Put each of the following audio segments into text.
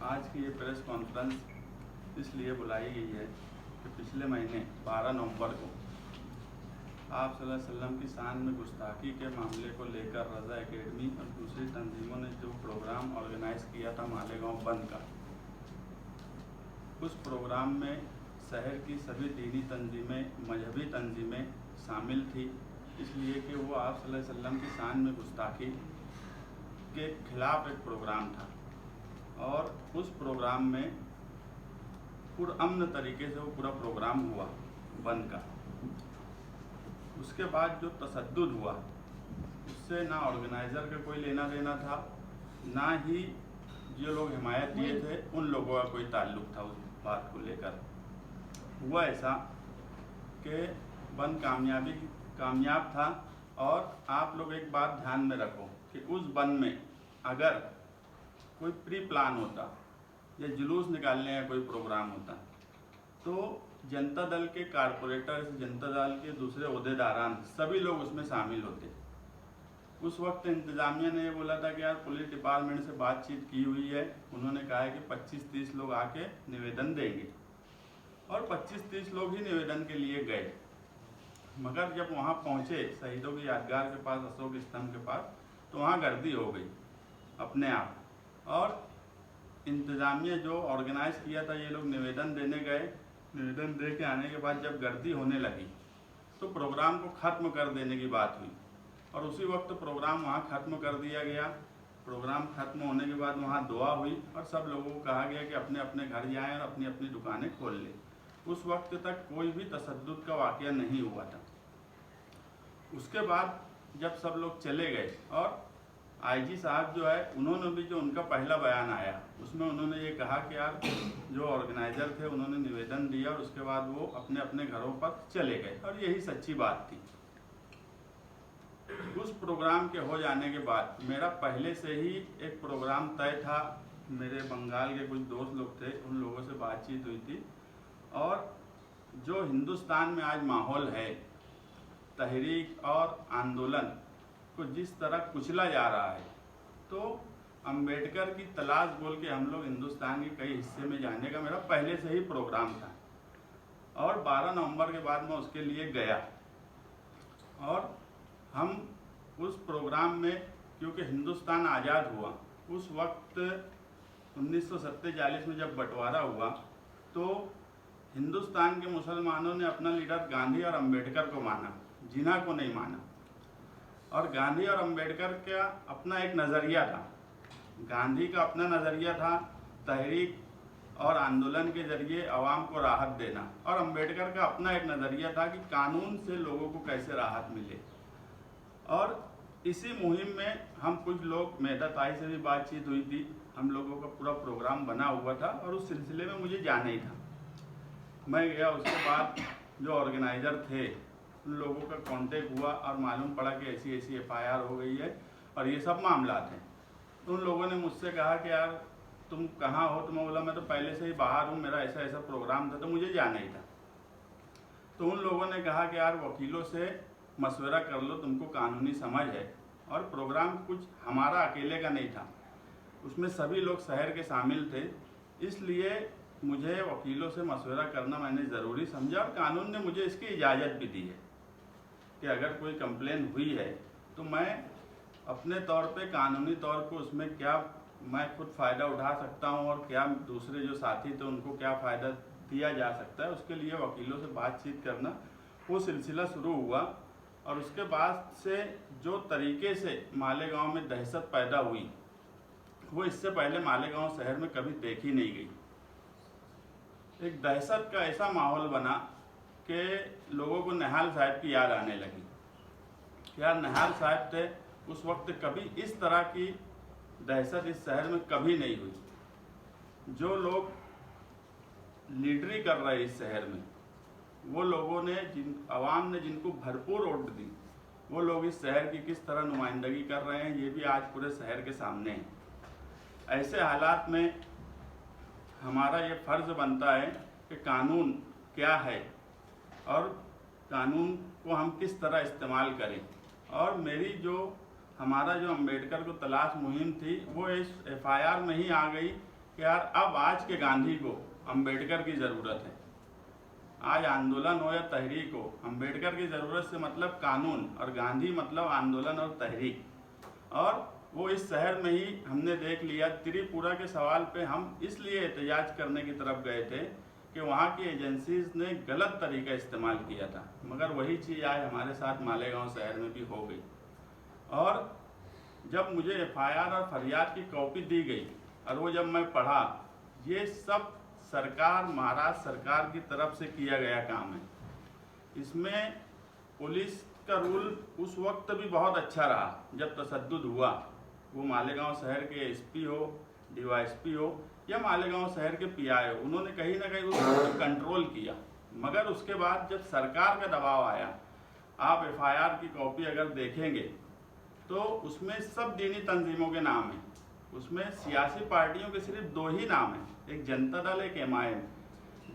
आज की ये प्रेस कॉन्फ्रेंस इसलिए बुलाई गई है कि पिछले महीने 12 नवंबर को आप सल्लल्लाहु अलैहि वसल्लम की शान में गुस्ताखी के मामले को लेकर रज़ा एकेडमी और दूसरी तंजीमों ने जो प्रोग्राम ऑर्गेनाइज़ किया था मालेगांव बंद का, उस प्रोग्राम में शहर की सभी दीनी तंजीमें, मजहबी तंजीमें शामिल थी, इसलिए कि वो आप सल्लल्लाहु अलैहि वसल्लम की शान में गुस्ताखी के खिलाफ एक प्रोग्राम था और उस प्रोग्राम में पुरअमन तरीके से वो पूरा प्रोग्राम हुआ बंद का। उसके बाद जो तशद्दुद हुआ उससे ना ऑर्गेनाइज़र का कोई लेना देना था, ना ही जो लोग हिमायत दिए थे उन लोगों का कोई ताल्लुक़ था उस बात को लेकर। हुआ ऐसा कि बंद कामयाब था। और आप लोग एक बात ध्यान में रखो कि उस बंद में अगर कोई प्री प्लान होता या जुलूस निकालने का कोई प्रोग्राम होता तो जनता दल के कारपोरेटर, जनता दल के दूसरे ओहदेदारान सभी लोग उसमें शामिल होते। उस वक्त इंतज़ामिया ने ये बोला था कि यार पुलिस डिपार्टमेंट से बातचीत की हुई है, उन्होंने कहा है कि 25-30 लोग आके निवेदन देंगे और 25-30 लोग ही निवेदन के लिए गए। मगर जब वहाँ पहुँचे शहीदों की यादगार के पास, अशोक स्तंभ के पास, तो वहाँ गर्दी हो गई अपने आप। और इंतज़ामिया जो ऑर्गेनाइज़ किया था, ये लोग निवेदन देने गए, निवेदन दे के आने के बाद जब गर्दी होने लगी तो प्रोग्राम को ख़त्म कर देने की बात हुई और उसी वक्त प्रोग्राम वहाँ ख़त्म कर दिया गया। प्रोग्राम ख़त्म होने के बाद वहाँ दुआ हुई और सब लोगों को कहा गया कि अपने अपने घर जाएं और अपनी अपनी दुकानें खोल लें। उस वक्त तक कोई भी तशद्दुद का वाक़या नहीं हुआ था। उसके बाद जब सब लोग चले गए और आईजी साहब जो है उन्होंने भी जो उनका पहला बयान आया उसमें उन्होंने ये कहा कि यार जो ऑर्गेनाइज़र थे उन्होंने निवेदन दिया और उसके बाद वो अपने अपने घरों पर चले गए और यही सच्ची बात थी। उस प्रोग्राम के हो जाने के बाद मेरा पहले से ही एक प्रोग्राम तय था। मेरे बंगाल के कुछ दोस्त लोग थे, उन लोगों से बातचीत हुई थी और जो हिंदुस्तान में आज माहौल है, तहरीक और आंदोलन को जिस तरह कुचला जा रहा है, तो अंबेडकर की तलाश बोल के हम लोग हिंदुस्तान के कई हिस्से में जाने का मेरा पहले से ही प्रोग्राम था और 12 नवंबर के बाद मैं उसके लिए गया। और हम उस प्रोग्राम में, क्योंकि हिंदुस्तान आज़ाद हुआ उस वक्त 1947 में जब बंटवारा हुआ तो हिंदुस्तान के मुसलमानों ने अपना लीडर गांधी और अंबेडकर को माना, जिन्ना को नहीं माना। और गांधी और अंबेडकर का अपना एक नज़रिया था, गांधी का अपना नज़रिया था तहरीक और आंदोलन के जरिए आवाम को राहत देना, और अंबेडकर का अपना एक नज़रिया था कि कानून से लोगों को कैसे राहत मिले। और इसी मुहिम में हम कुछ लोग, मेधा ताई से भी बातचीत हुई थी, हम लोगों का पूरा प्रोग्राम बना हुआ था और उस सिलसिले में मुझे जाना ही था। मैं गया, उसके बाद जो ऑर्गेनाइज़र थे उन लोगों का कांटेक्ट हुआ और मालूम पड़ा कि ऐसी ऐसी FIR हो गई है और ये सब मामला थे। तो उन लोगों ने मुझसे कहा कि यार तुम कहाँ हो? तो मैं बोला मैं तो पहले से ही बाहर हूँ, मेरा ऐसा ऐसा प्रोग्राम था तो मुझे जाना ही था। तो उन लोगों ने कहा कि यार वकीलों से मशवरा कर लो, तुमको कानूनी समझ है। और प्रोग्राम कुछ हमारा अकेले का नहीं था, उसमें सभी लोग शहर के शामिल थे, इसलिए मुझे वकीलों से मशवरा करना मैंने ज़रूरी समझा और कानून ने मुझे इसकी इजाज़त भी दी है कि अगर कोई कंप्लेन हुई है तो मैं अपने तौर पे कानूनी तौर पे उसमें क्या मैं खुद फ़ायदा उठा सकता हूँ और क्या दूसरे जो साथी थे उनको क्या फ़ायदा दिया जा सकता है, उसके लिए वकीलों से बातचीत करना, वो सिलसिला शुरू हुआ। और उसके बाद से जो तरीके से मालेगांव में दहशत पैदा हुई वो इससे पहले मालेगांव शहर में कभी देखी नहीं गई। एक दहशत का ऐसा माहौल बना कि लोगों को निहाल साहब की याद आने लगी। यार निहाल साहब थे उस वक्त, कभी इस तरह की दहशत इस शहर में कभी नहीं हुई। जो लोग लीडरी कर रहे इस शहर में, वो लोगों ने, आवाम ने जिनको भरपूर वोट दी, वो लोग इस शहर की किस तरह नुमाइंदगी कर रहे हैं ये भी आज पूरे शहर के सामने है। ऐसे हालात में हमारा ये फ़र्ज़ बनता है कि कानून क्या है और कानून को हम किस तरह इस्तेमाल करें। और मेरी हमारा जो अंबेडकर को तलाश मुहिम थी वो इस FIR में ही आ गई कि यार अब आज के गांधी को अंबेडकर की ज़रूरत है। आज आंदोलन हो या तहरीक हो, अंबेडकर की ज़रूरत से मतलब कानून, और गांधी मतलब आंदोलन और तहरीक। और वो इस शहर में ही हमने देख लिया। त्रिपुरा के सवाल पे हम इसलिए एहतजाज करने की तरफ गए थे कि वहाँ की एजेंसीज ने गलत तरीका इस्तेमाल किया था, मगर वही चीज़ आज हमारे साथ मालेगांव शहर में भी हो गई। और जब मुझे एफआईआर और फरियाद की कॉपी दी गई और वो जब मैं पढ़ा, ये सब सरकार, महाराष्ट्र सरकार की तरफ से किया गया काम है। इसमें पुलिस का रूल उस वक्त भी बहुत अच्छा रहा जब तशद्दुद हुआ। वो मालेगांव शहर के एसपी हो, डीवाईएसपी हो या मालेगांव शहर के पीआई हो, उन्होंने कहीं ना कहीं उसको कंट्रोल किया। मगर उसके बाद जब सरकार का दबाव आया, आप एफआईआर की कॉपी अगर देखेंगे तो उसमें सब दीनी तंजीमों के नाम हैं। उसमें सियासी पार्टियों के सिर्फ 2 ही नाम हैं, एक जनता दल, एक एमआईएम।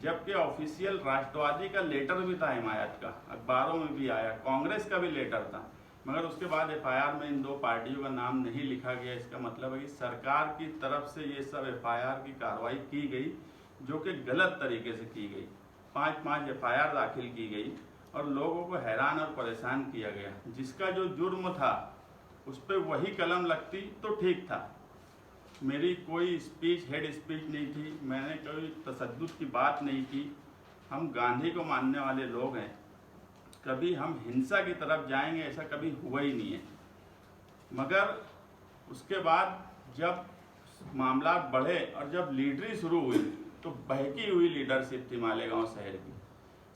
जबकि ऑफिशियल राष्ट्रवादी का लेटर भी था हिमायत का, अखबारों में भी आया, कांग्रेस का भी लेटर था, मगर उसके बाद एफआईआर में इन 2 पार्टियों का नाम नहीं लिखा गया। इसका मतलब है कि सरकार की तरफ से ये सब एफआईआर की कार्रवाई की गई, जो कि गलत तरीके से की गई। 5-5 एफआईआर दाखिल की गई और लोगों को हैरान और परेशान किया गया। जिसका जो जुर्म था उस पर वही कलम लगती तो ठीक था। मेरी कोई स्पीच हेड स्पीच नहीं थी, मैंने कोई तशद्दुद की बात नहीं की। हम गांधी को मानने वाले लोग हैं, कभी हम हिंसा की तरफ जाएंगे ऐसा कभी हुआ ही नहीं है। मगर उसके बाद जब मामला बढ़े और जब लीडरी शुरू हुई तो बहकी हुई लीडरशिप थी मालेगांव शहर की।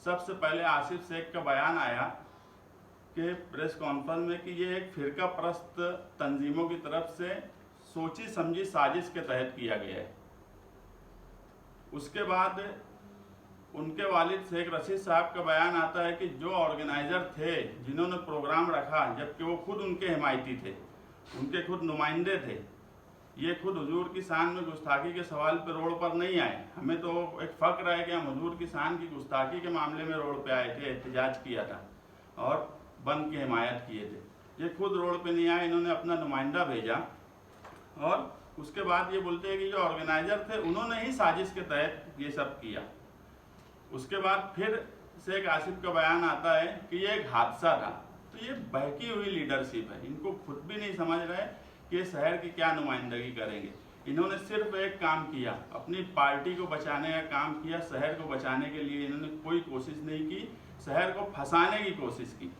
सबसे पहले आसिफ शेख का बयान आया कि प्रेस कॉन्फ्रेंस में कि ये एक फिरका परस्त तंजीमों की तरफ से सोची समझी साजिश के तहत किया गया है। उसके बाद उनके वालिद शेख रशीद साहब का बयान आता है कि जो ऑर्गेनाइजर थे जिन्होंने प्रोग्राम रखा, जबकि वो खुद उनके हिमायती थे, उनके खुद नुमाइंदे थे, ये खुद हुजूर की शान में गुस्ताखी के सवाल पे रोड पर नहीं आए। हमें तो एक फ़ख्र है कि हम हुजूर की शान की गुस्ताखी के मामले में रोड पे आए थे, एहतजाज किया था और बंद की हिमायत किए थे। ये खुद रोड पे नहीं आए, इन्होंने अपना नुमाइंदा भेजा और उसके बाद ये बोलते हैं कि जो ऑर्गेनाइजर थे उन्होंने ही साजिश के तहत ये सब किया। उसके बाद फिर शेख आसिफ का बयान आता है कि ये एक हादसा था। तो ये बहकी हुई लीडरशिप है, इनको खुद भी नहीं समझ रहे कि शहर की क्या नुमाइंदगी करेंगे। इन्होंने सिर्फ एक काम किया, अपनी पार्टी को बचाने का काम किया। शहर को बचाने के लिए इन्होंने कोई कोशिश नहीं की, शहर को फंसाने की कोशिश की।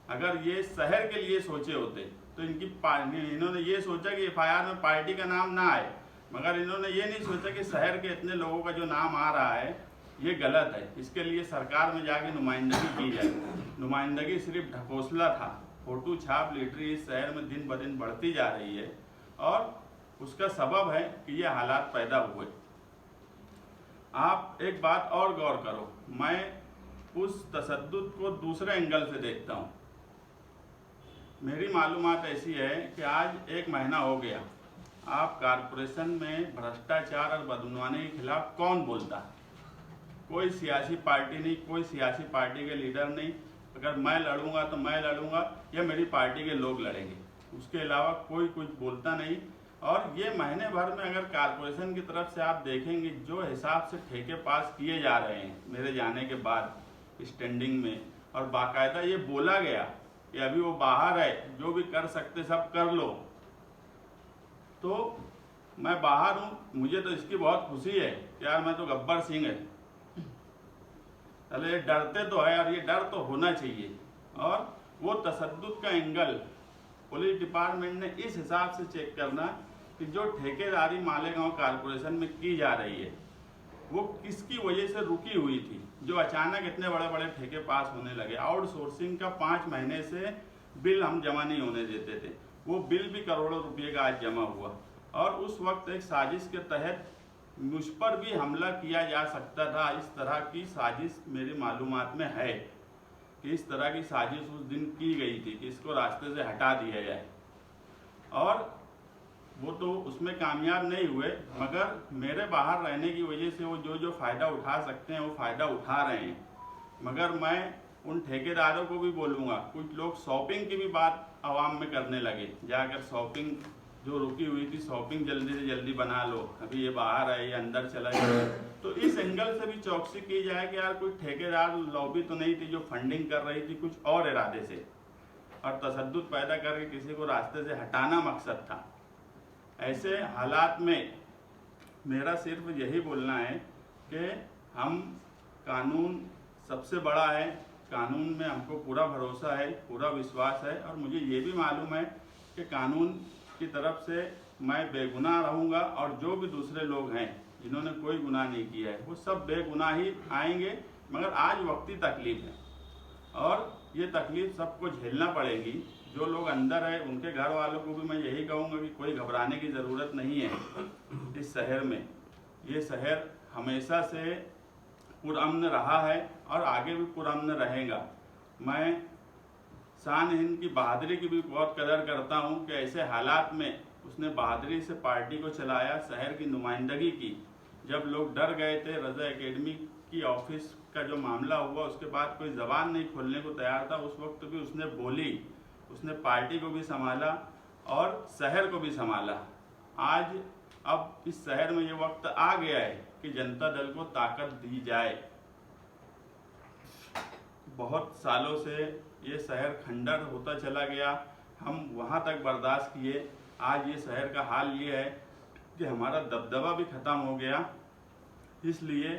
अगर ये शहर के लिए सोचे होते तो इन्होंने ये सोचा कि एफआईआर में पार्टी का नाम ना आए, मगर इन्होंने ये नहीं सोचा कि शहर के इतने लोगों का जो नाम आ रहा है ये गलत है, इसके लिए सरकार में जाके नुमाइंदगी की जाए। नुमाइंदगी सिर्फ ढकोसला था, फोटो छाप लीडरी इस शहर में दिन ब दिन बढ़ती जा रही है और उसका सबब है कि ये हालात पैदा हुए। आप एक बात और गौर करो, मैं उस तशद्दुद को दूसरे एंगल से देखता हूँ। मेरी मालूमात ऐसी है कि आज 1 महीना हो गया, आप कारपोरेशन में भ्रष्टाचार और बदनवाने के खिलाफ कौन बोलता है? कोई सियासी पार्टी नहीं, कोई सियासी पार्टी के लीडर नहीं। अगर मैं लड़ूंगा तो मैं लड़ूंगा या मेरी पार्टी के लोग लड़ेंगे, उसके अलावा कोई कुछ बोलता नहीं। और ये महीने भर में अगर कारपोरेशन की तरफ से आप देखेंगे जो हिसाब से ठेके पास किए जा रहे हैं मेरे जाने के बाद स्टैंडिंग में, और बाकायदा ये बोला गया कि अभी वो बाहर है, जो भी कर सकते सब कर लो, तो मैं बाहर हूँ, मुझे तो इसकी बहुत खुशी है कि यार मैं तो गब्बर सिंह है। चलो ये डरते तो है और ये डर तो होना चाहिए। और वो तशद्दुद का एंगल पुलिस डिपार्टमेंट ने इस हिसाब से चेक करना कि जो ठेकेदारी मालेगांव कारपोरेशन में की जा रही है वो किसकी वजह से रुकी हुई थी, जो अचानक इतने बड़े बड़े ठेके पास होने लगे। आउटसोर्सिंग का 5 महीने से बिल हम जमा नहीं होने देते थे, वो बिल भी करोड़ों रुपये का आज जमा हुआ। और उस वक्त एक साजिश के तहत मुझ पर भी हमला किया जा सकता था। इस तरह की साजिश मेरी मालूमात में है कि इस तरह की साजिश उस दिन की गई थी कि इसको रास्ते से हटा दिया जाए, और वो तो उसमें कामयाब नहीं हुए। मगर मेरे बाहर रहने की वजह से वो जो फ़ायदा उठा सकते हैं वो फ़ायदा उठा रहे हैं। मगर मैं उन ठेकेदारों को भी बोलूँगा, कुछ लोग शॉपिंग की भी बात आवाम में करने लगे, जाकर शॉपिंग जो रुकी हुई थी शॉपिंग जल्दी से जल्दी बना लो, अभी ये बाहर है, ये अंदर चला जाए। तो इस एंगल से भी चौकसी की जाए कि यार कोई ठेकेदार लॉबी तो नहीं थी जो फंडिंग कर रही थी कुछ और इरादे से, और तशद्दुद पैदा करके किसी को रास्ते से हटाना मकसद था। ऐसे हालात में मेरा सिर्फ यही बोलना है कि हम, कानून सबसे बड़ा है, कानून में हमको पूरा भरोसा है, पूरा विश्वास है, और मुझे ये भी मालूम है कि कानून की तरफ से मैं बेगुनाह रहूँगा, और जो भी दूसरे लोग हैं जिन्होंने कोई गुनाह नहीं किया है वो सब बेगुनाह ही आएंगे। मगर आज वक्ती तकलीफ है और ये तकलीफ सबको झेलना पड़ेगी। जो लोग अंदर है उनके घर वालों को भी मैं यही कहूँगा कि कोई घबराने की ज़रूरत नहीं है। इस शहर में, ये शहर हमेशा से पुरअमन रहा है और आगे भी पुरअमन रहेगा। मैं शान हिंद की बहादुरी की भी बहुत कदर करता हूँ कि ऐसे हालात में उसने बहादुरी से पार्टी को चलाया, शहर की नुमाइंदगी की। जब लोग डर गए थे, रज़ा एकेडमी की ऑफिस का जो मामला हुआ उसके बाद कोई ज़बान नहीं खोलने को तैयार था, उस वक्त भी उसने बोली, उसने पार्टी को भी संभाला और शहर को भी संभाला। आज अब इस शहर में ये वक्त आ गया है कि जनता दल को ताकत दी जाए। बहुत सालों से ये शहर खंडर होता चला गया, हम वहाँ तक बर्दाश्त किए। आज ये शहर का हाल ये है कि हमारा दबदबा भी ख़त्म हो गया। इसलिए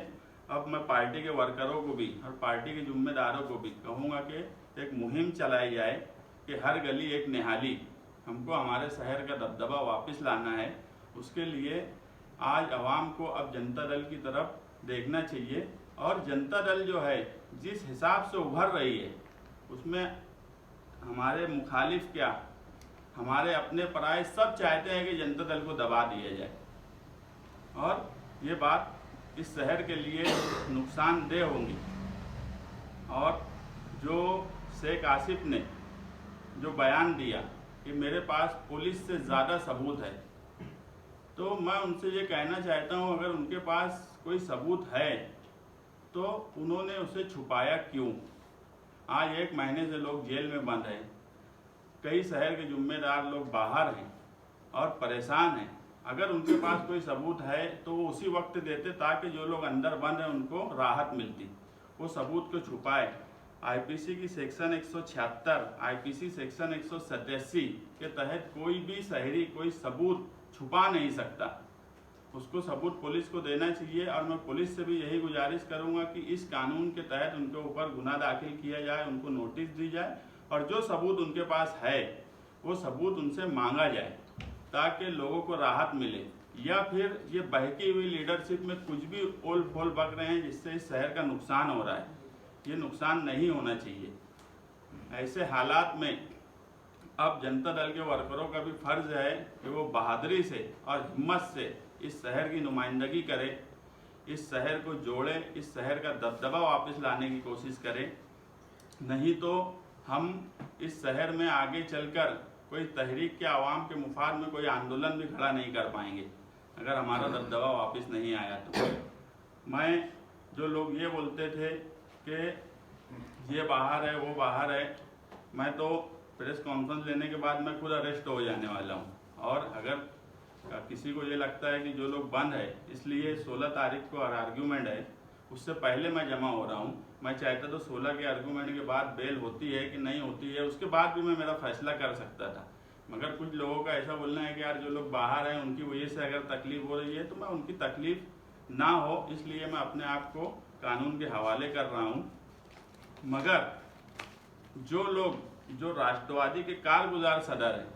अब मैं पार्टी के वर्करों को भी और पार्टी के जिम्मेदारों को भी कहूँगा कि एक मुहिम चलाई जाए कि हर गली एक निहाली। हमको हमारे शहर का दबदबा वापस लाना है। उसके लिए आज आवाम को अब जनता दल की तरफ देखना चाहिए, और जनता दल जो है जिस हिसाब से उभर रही है उसमें हमारे मुखालिफ क्या, हमारे अपने पराये सब चाहते हैं कि जनता दल को दबा दिया जाए, और ये बात इस शहर के लिए नुकसानदेह होंगी। और जो शेख आसिफ ने जो बयान दिया कि मेरे पास पुलिस से ज़्यादा सबूत है, तो मैं उनसे ये कहना चाहता हूँ अगर उनके पास कोई सबूत है तो उन्होंने उसे छुपाया क्यों? आज 1 महीने से लोग जेल में बंद हैं, कई शहर के जिम्मेदार लोग बाहर हैं और परेशान हैं। अगर उनके पास कोई सबूत है तो वो उसी वक्त देते ताकि जो लोग अंदर बंद हैं उनको राहत मिलती। वो सबूत को छुपाए। आईपीसी की सेक्शन 176, आईपीसी सेक्शन 187 के तहत कोई भी शहरी कोई सबूत छुपा नहीं सकता, उसको सबूत पुलिस को देना चाहिए। और मैं पुलिस से भी यही गुजारिश करूंगा कि इस कानून के तहत उनके ऊपर गुनाह दाखिल किया जाए, उनको नोटिस दी जाए, और जो सबूत उनके पास है वो सबूत उनसे मांगा जाए ताकि लोगों को राहत मिले। या फिर ये बहकी हुई लीडरशिप में कुछ भी ओल फोल बक रहे हैं जिससे इस शहर का नुकसान हो रहा है, ये नुकसान नहीं होना चाहिए। ऐसे हालात में अब जनता दल के वर्करों का भी फर्ज है कि वो बहादुरी से और हिम्मत से इस शहर की नुमाइंदगी करे, इस शहर को जोड़े, इस शहर का दबदबा वापस लाने की कोशिश करें। नहीं तो हम इस शहर में आगे चलकर कोई तहरीक के आवाम के मुफाद में कोई आंदोलन भी खड़ा नहीं कर पाएंगे अगर हमारा दबदबा वापस नहीं आया तो। मैं जो लोग ये बोलते थे कि ये बाहर है वो बाहर है, मैं तो प्रेस कॉन्फ्रेंस लेने के बाद मैं खुद अरेस्ट हो जाने वाला हूँ। और अगर किसी को ये लगता है कि जो लोग बंद है इसलिए 16 तारीख को आर्ग्यूमेंट है, उससे पहले मैं जमा हो रहा हूँ। मैं चाहता तो 16 के आर्गूमेंट के बाद बेल होती है कि नहीं होती है उसके बाद भी मैं मेरा फैसला कर सकता था। मगर कुछ लोगों का ऐसा बोलना है कि यार जो लोग बाहर हैं उनकी वजह से अगर तकलीफ हो रही है तो मैं उनकी तकलीफ ना हो, इसलिए मैं अपने आप को कानून के हवाले कर रहा हूँ। मगर जो लोग जो राष्ट्रवादी के कारगुजार सदर हैं,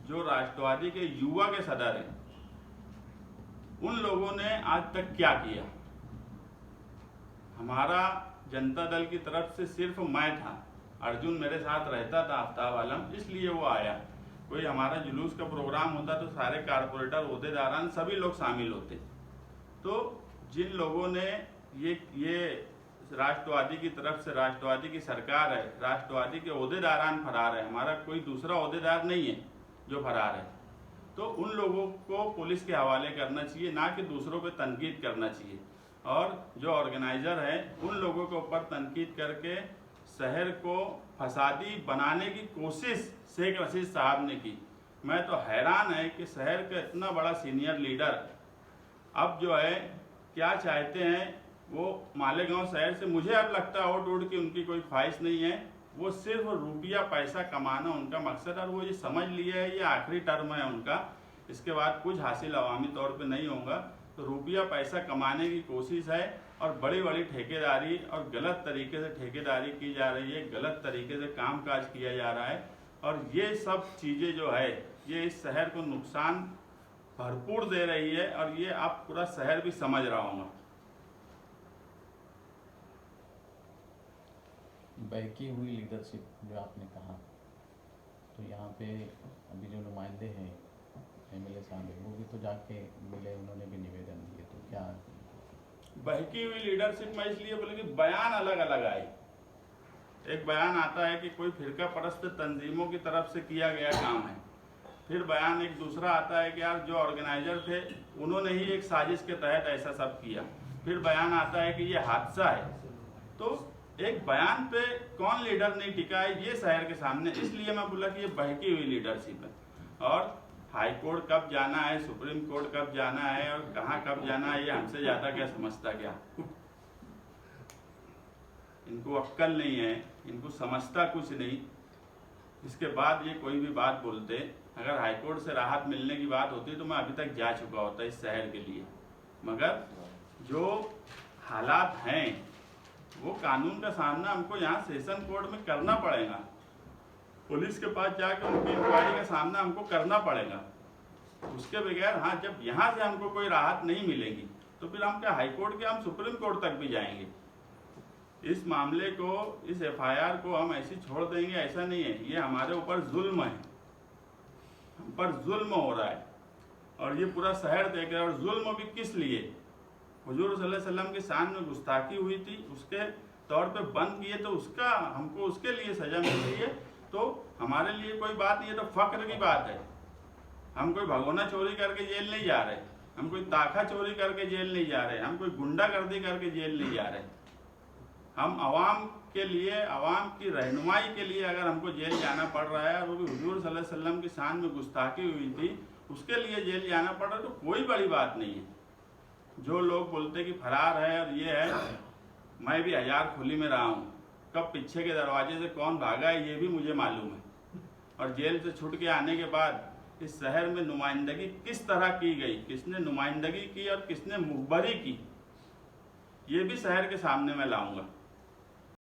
जो राष्ट्रवादी के युवा के सदर हैं, उन लोगों ने आज तक क्या किया? हमारा जनता दल की तरफ से सिर्फ मैं था, अर्जुन मेरे साथ रहता था, आफ्ताब आलम, इसलिए वो आया। कोई हमारा जुलूस का प्रोग्राम होता तो सारे कारपोरेटर, ओहदेदारान सभी लोग शामिल होते। तो जिन लोगों ने ये राष्ट्रवादी की तरफ से, राष्ट्रवादी की सरकार है, राष्ट्रवादी के ओहदेदारान फरार है, हमारा कोई दूसरा ओहदेदार नहीं है जो फरार है, तो उन लोगों को पुलिस के हवाले करना चाहिए, ना कि दूसरों पे तनकीद करना चाहिए। और जो ऑर्गेनाइजर हैं उन लोगों के ऊपर तनकीद करके शहर को फसादी बनाने की कोशिश शेख रशीद साहब ने की। मैं तो हैरान है कि शहर का इतना बड़ा सीनियर लीडर अब जो है क्या चाहते हैं, वो मालेगांव शहर से मुझे अब लगता है वोट उड़ की उनकी कोई ख्वाहिश नहीं है, वो सिर्फ रुपया पैसा कमाना उनका मकसद है। और वो ये समझ लिया है ये आखिरी टर्म है उनका, इसके बाद कुछ हासिल अवामी तौर पे नहीं होगा। तो रुपया पैसा कमाने की कोशिश है और बड़ी बड़ी ठेकेदारी और गलत तरीके से ठेकेदारी की जा रही है, गलत तरीके से कामकाज किया जा रहा है। और ये सब चीज़ें जो है ये इस शहर को नुकसान भरपूर दे रही है और ये आप पूरा शहर भी समझ रहा होगा। बहकी हुई लीडरशिप जो आपने कहा, तो यहाँ पे अभी जो नुमाइंदे हैं एमएलए साहब हैं वो भी तो जाके मिले, उन्होंने भी निवेदन दिए, तो क्या बहकी हुई लीडरशिप में इसलिए बोले कि बयान अलग अलग आए। एक बयान आता है कि कोई फिरका परस्त तंजीमों की तरफ से किया गया काम है, फिर बयान एक दूसरा आता है कि यार जो ऑर्गेनाइजर थे उन्होंने ही एक साजिश के तहत ऐसा सब किया, फिर बयान आता है कि ये हादसा है। तो एक बयान पे कौन लीडर नहीं टिका है ये शहर के सामने, इसलिए मैं बोला कि ये बहकी हुई लीडरशिप है। और हाई कोर्ट कब जाना है, सुप्रीम कोर्ट कब जाना है और कहाँ कब जाना है, ये हमसे ज़्यादा क्या समझता क्या। इनको अक्ल नहीं है, इनको समझता कुछ नहीं। इसके बाद ये कोई भी बात बोलते, अगर हाईकोर्ट से राहत मिलने की बात होती तो मैं अभी तक जा चुका होता इस शहर के लिए। मगर जो हालात हैं वो कानून का सामना हमको यहाँ सेशन कोर्ट में करना पड़ेगा, पुलिस के पास जाकर उनकी इंक्वायरी का सामना हमको करना पड़ेगा। उसके बगैर हाँ, जब यहाँ से हमको कोई राहत नहीं मिलेगी तो फिर हम क्या हाईकोर्ट के, हम सुप्रीम कोर्ट तक भी जाएंगे। इस मामले को, इस एफआईआर को हम ऐसे छोड़ देंगे ऐसा नहीं है। ये हमारे ऊपर जुल्म है, हम पर जुल्म हो रहा है और ये पूरा शहर देख रहा है। और जुल्म भी किस लिए, हुजूर सल्लल्लाहु अलैहि वसल्लम की शान में गुस्ताखी हुई थी, उसके तौर पे बंद किए तो उसका हमको उसके लिए सजा मिल रही है। तो हमारे लिए कोई बात नहीं है, तो फख्र की बात है। हम कोई भगोना चोरी करके जेल नहीं जा रहे, हम कोई ताखा चोरी करके जेल नहीं जा रहे, हम कोई गुंडागर्दी करके जेल नहीं जा रहे। हम आवाम के लिए, आवाम की रहनुमाई के लिए अगर हमको जेल जाना पड़ रहा है, वो भी हुजूर सल्लल्लाहु अलैहि वसल्लम की शान में गुस्ताखी हुई थी उसके लिए जेल जाना पड़ रहा है, तो कोई बड़ी बात नहीं है। जो लोग बोलते कि फरार है और ये है, मैं भी हजार खुली में रहा हूँ, कब पीछे के दरवाजे से कौन भागा है ये भी मुझे मालूम है। और जेल से छूट के आने के बाद इस शहर में नुमाइंदगी किस तरह की गई, किसने नुमाइंदगी की और किसने मुखबरी की, ये भी शहर के सामने मैं लाऊंगा।